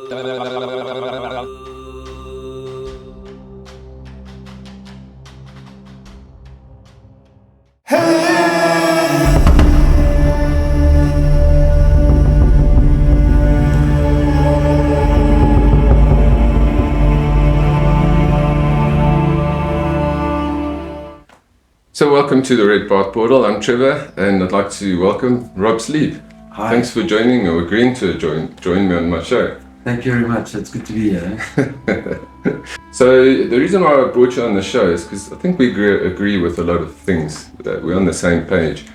So welcome to the Red Path Portal. I'm Trevor, and I'd like to welcome Rob Sleep. Hi. Thanks for joining or agreeing to join me on my show. Thank you very much. It's good to be here. So the reason why I brought you on the show is because I think we agree with a lot of things, that we're on the same page.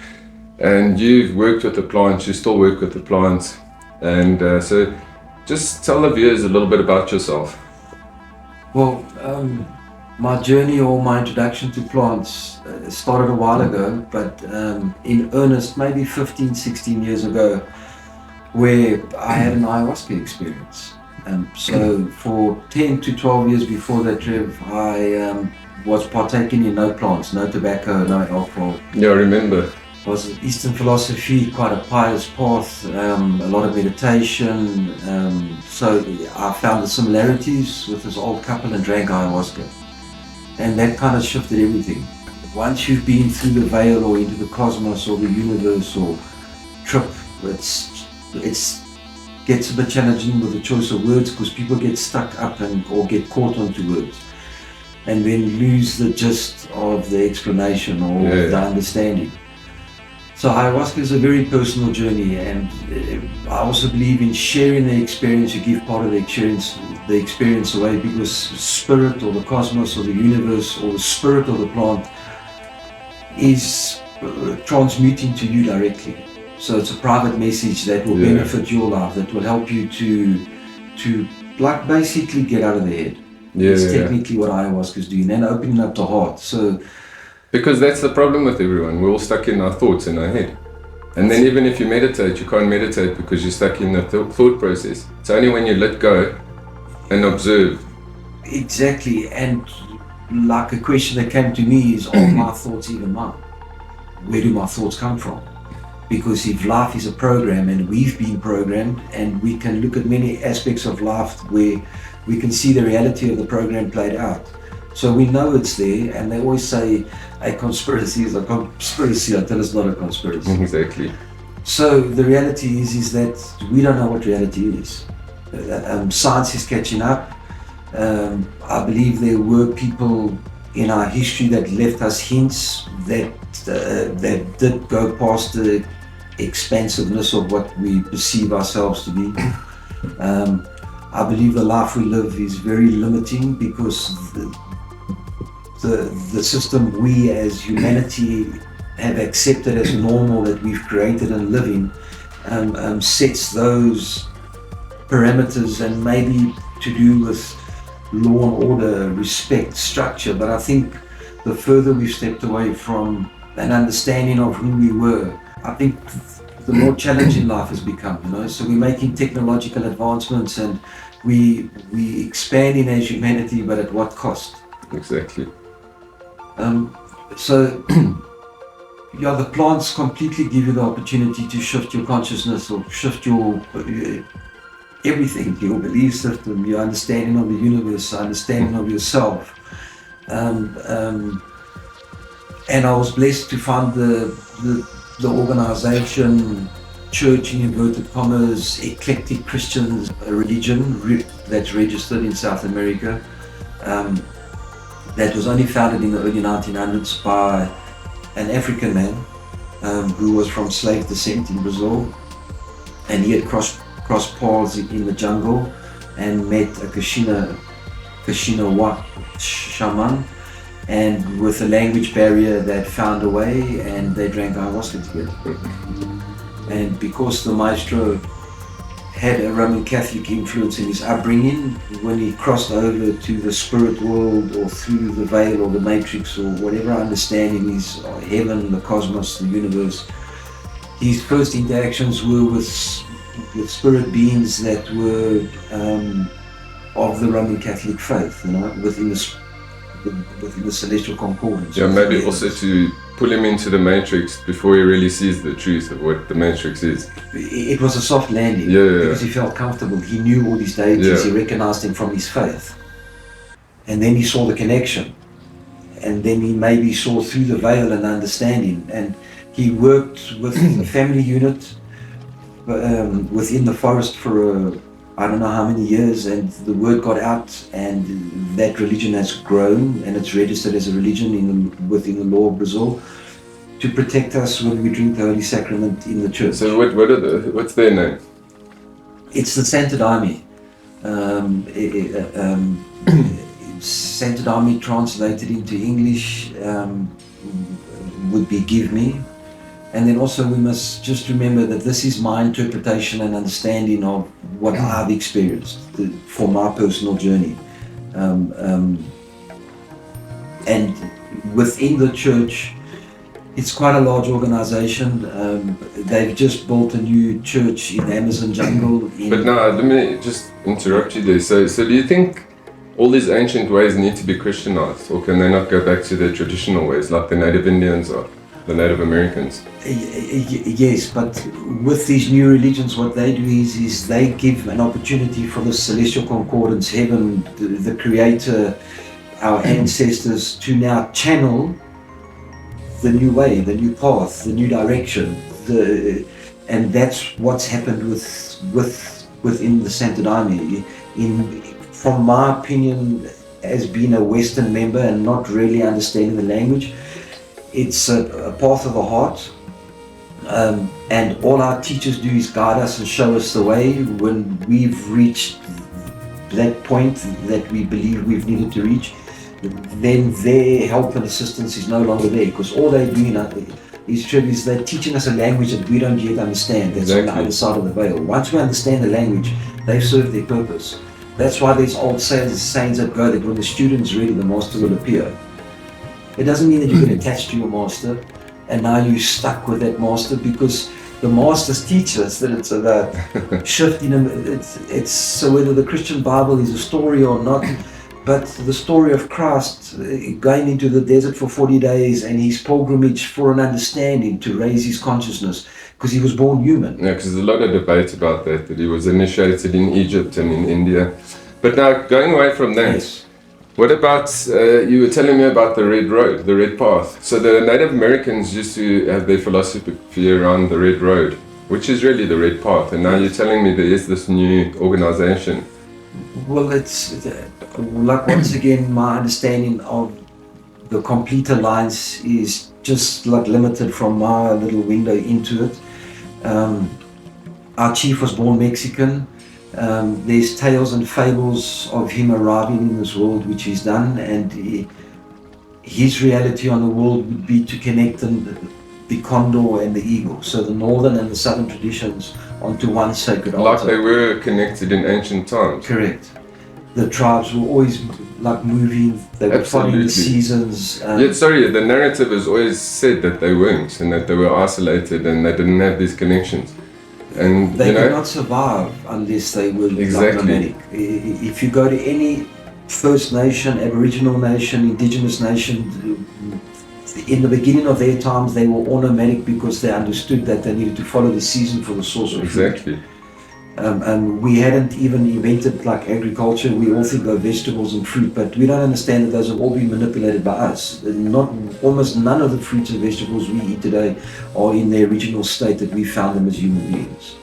And you've worked with the plants, you still work with the plants. And so just tell the viewers a little bit about yourself. Well, my journey or my introduction to plants started a while ago, but in earnest maybe 15, 16 years ago, where I had an ayahuasca experience. So for 10 to 12 years before that, Trev, I was partaking in no plants, no tobacco, no alcohol. Yeah, I remember. It was Eastern philosophy, quite a pious path, a lot of meditation. So I found the similarities with this old couple and drank ayahuasca. And that kind of shifted everything. Once you've been through the veil or into the cosmos or the universe or trip, it gets a bit challenging with the choice of words because people get stuck up or get caught onto words and then lose the gist of the explanation or the understanding. So ayahuasca is a very personal journey, and I also believe in sharing the experience. You give part of the experience away, because spirit or the cosmos or the universe or the spirit of the plant is transmuting to you directly. So it's a private message that will benefit your life, that will help you to like basically get out of the head. It's technically what ayahuasca is doing, and opening up the heart. So because that's the problem with everyone, we're all stuck in our thoughts in our head. And then even if you meditate, you can't meditate because you're stuck in the thought process. It's only when you let go and observe. Exactly, and like a question that came to me is, are my thoughts even mine? Where do my thoughts come from? Because if life is a program, and we've been programmed, and we can look at many aspects of life where we can see the reality of the program played out. So we know it's there, and they always say a conspiracy is a conspiracy until it's not a conspiracy. Exactly. So the reality is that we don't know what reality is. Science is catching up. I believe there were people in our history that left us hints that did go past the expansiveness of what we perceive ourselves to be. I believe the life we live is very limiting, because the system we as humanity have accepted as normal, that we've created and live in, sets those parameters, and maybe to do with law and order, respect, structure. But I think the further we've stepped away from an understanding of who we were, I think the more challenging life has become, So we're making technological advancements, and we expanding as humanity, but at what cost? Exactly. So the plants completely give you the opportunity to shift your consciousness, or shift your everything, your belief system, your understanding of the universe, understanding of yourself. And I was blessed to find the organization, church in inverted commas, eclectic Christians, a religion that's registered in South America, that was only founded in the early 1900s by an African man who was from slave descent in Brazil, and he had crossed paths in the jungle and met a Kashina shaman, and with a language barrier that found a way, and they drank ayahuasca together. And because the maestro had a Roman Catholic influence in his upbringing, when he crossed over to the spirit world, or through the veil or the matrix, or whatever understanding is, heaven, the cosmos, the universe, his first interactions were with spirit beings that were of the Roman Catholic faith, within the celestial concordance. Yeah, maybe also to pull him into the matrix before he really sees the truth of what the matrix is. It was a soft landing because he felt comfortable. He knew all these deities, he recognized them from his faith. And then he saw the connection. And then he maybe saw through the veil and understanding. And he worked with a family unit within the forest for I don't know how many years, and the word got out, and that religion has grown, and it's registered as a religion within the law of Brazil to protect us when we drink the Holy Sacrament in the church. So what's their name? It's the Sainted Army. Sainted Army translated into English would be Give Me. And then also we must just remember that this is my interpretation and understanding of what I've experienced for my personal journey. And within the church, it's quite a large organization. They've just built a new church in the Amazon jungle. But now, let me just interrupt you there. So do you think all these ancient ways need to be Christianized, or can they not go back to their traditional ways like the Native Indians or the Native Americans? Yes, but with these new religions, what they do is they give an opportunity for the celestial concordance, heaven, the creator, our ancestors, to now channel the new way, the new path, the new direction, and that's what's happened within the Sainted Army. From my opinion, as being a Western member and not really understanding the language, it's a path of the heart, and all our teachers do is guide us and show us the way. When we've reached that point that we believe we've needed to reach, then their help and assistance is no longer there, because all they're doing is they're teaching us a language that we don't yet understand. That's on the other side of the veil. Once we understand the language, they've served their purpose. That's why there's old sayings that go that when the student's ready, the master will appear. It doesn't mean that you've been attached to your master and now you're stuck with that master, because the masters teach us that it's about shifting. It's so whether the Christian Bible is a story or not, but the story of Christ going into the desert for 40 days and his pilgrimage for an understanding to raise his consciousness, because he was born human. Yeah, because there's a lot of debate about that he was initiated in Egypt and in India. But now, going away from that, Yes. What about, you were telling me about the red road, the red path. So the Native Americans used to have their philosophy around the red road, which is really the red path. And now you're telling me there is this new organization. Well, it's like, once again, my understanding of the complete alliance is just like limited from my little window into it. Our chief was born Mexican. There's tales and fables of him arriving in this world, which he's done, and his reality on the world would be to connect the Condor and the eagle, so the northern and the southern traditions onto one sacred altar. Like they were connected in ancient times. Correct. The tribes were always like moving, they were following the seasons. The narrative has always said that they weren't, and that they were isolated and they didn't have these connections. And they could not survive unless they were nomadic. If you go to any First Nation, Aboriginal nation, Indigenous nation, in the beginning of their times they were all nomadic because they understood that they needed to follow the season for the source of food. And we hadn't even invented like agriculture. We all think of vegetables and fruit, but we don't understand that those have all been manipulated by us. Almost none of the fruits and vegetables we eat today are in their original state that we found them as human beings.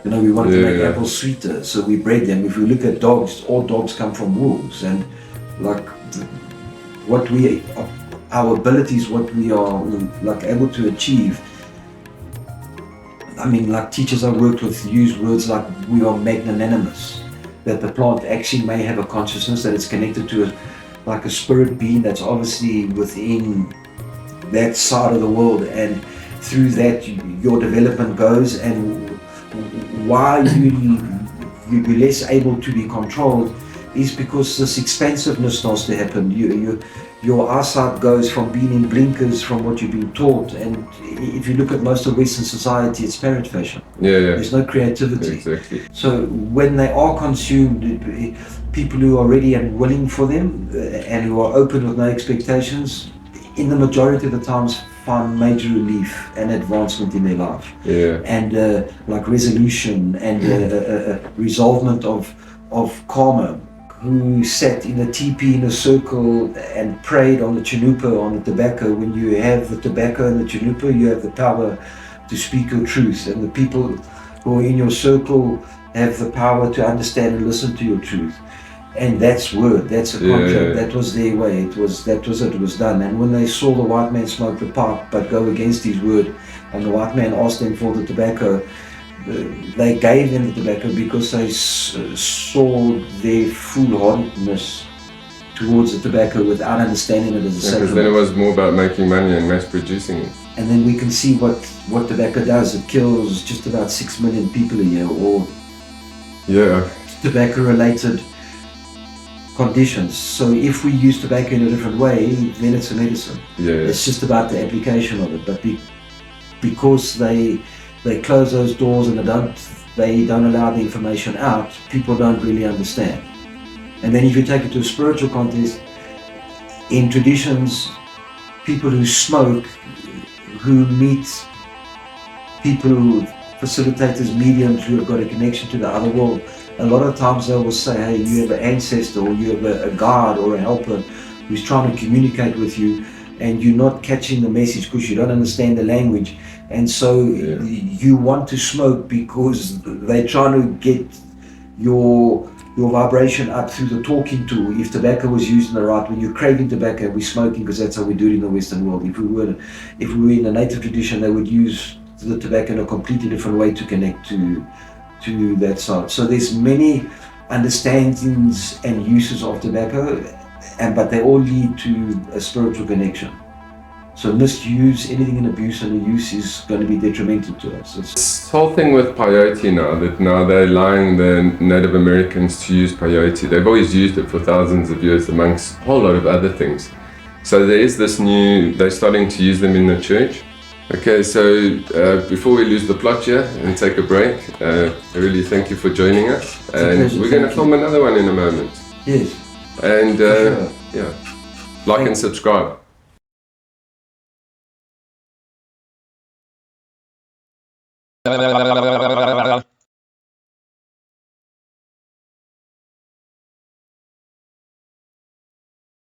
You know, we wanted to make apples sweeter, so we bred them. If we look at dogs, all dogs come from wolves, and like our abilities, what we are like able to achieve. I mean, like teachers I worked with use words like we are magnanimous, that the plant actually may have a consciousness, that it's connected to like a spirit being that's obviously within that side of the world, and through that your development goes, and why you're less able to be controlled is because this expansiveness starts to happen. Your eyesight goes from being in blinkers from what you've been taught, and if you look at most of Western society, it's parrot fashion. There's no creativity. Exactly. So when they are consumed, people who are ready and willing for them, and who are open with no expectations, in the majority of the times, find major relief and advancement in their life. Yeah. And like resolution and resolvement of karma, who sat in a teepee in a circle and prayed on the Chunupa, on the tobacco. When you have the tobacco and the Chunupa, you have the power to speak your truth, and the people who are in your circle have the power to understand and listen to your truth. And that's word, that's a contract, that was their way, it was done. And when they saw the white man smoke the pipe but go against his word, and the white man asked them for the tobacco, they gave them the tobacco because they saw their foolhardiness towards the tobacco without understanding it as a sacrament. Because then it was more about making money and mass producing it. And then we can see what tobacco does. It kills just about 6 million people a year, or tobacco related conditions. So if we use tobacco in a different way, then it's a medicine. It's just about the application of it. But because they close those doors and they don't allow the information out, people don't really understand. And then if you take it to a spiritual context, in traditions, people who smoke, who meet people, facilitators, mediums who have got a connection to the other world, a lot of times they will say, hey, you have an ancestor, or you have a guide or a helper who's trying to communicate with you, and you're not catching the message because you don't understand the language. And so you want to smoke because they're trying to get your vibration up through the talking tool. If tobacco was used in the right, when you're craving tobacco, we're smoking because that's how we do it in the Western world. If we were in a native tradition, they would use the tobacco in a completely different way to connect to that side. So there's many understandings and uses of tobacco, but they all lead to a spiritual connection. So misuse, anything in abuse and use is going to be detrimental to us. This whole thing with peyote now they're allowing the Native Americans to use peyote. They've always used it for thousands of years amongst a whole lot of other things. So there is this they're starting to use them in the church. Okay, so before we lose the plot here and take a break, I really thank you for joining us. And we're going to film another one in a moment. Yes. And like and subscribe.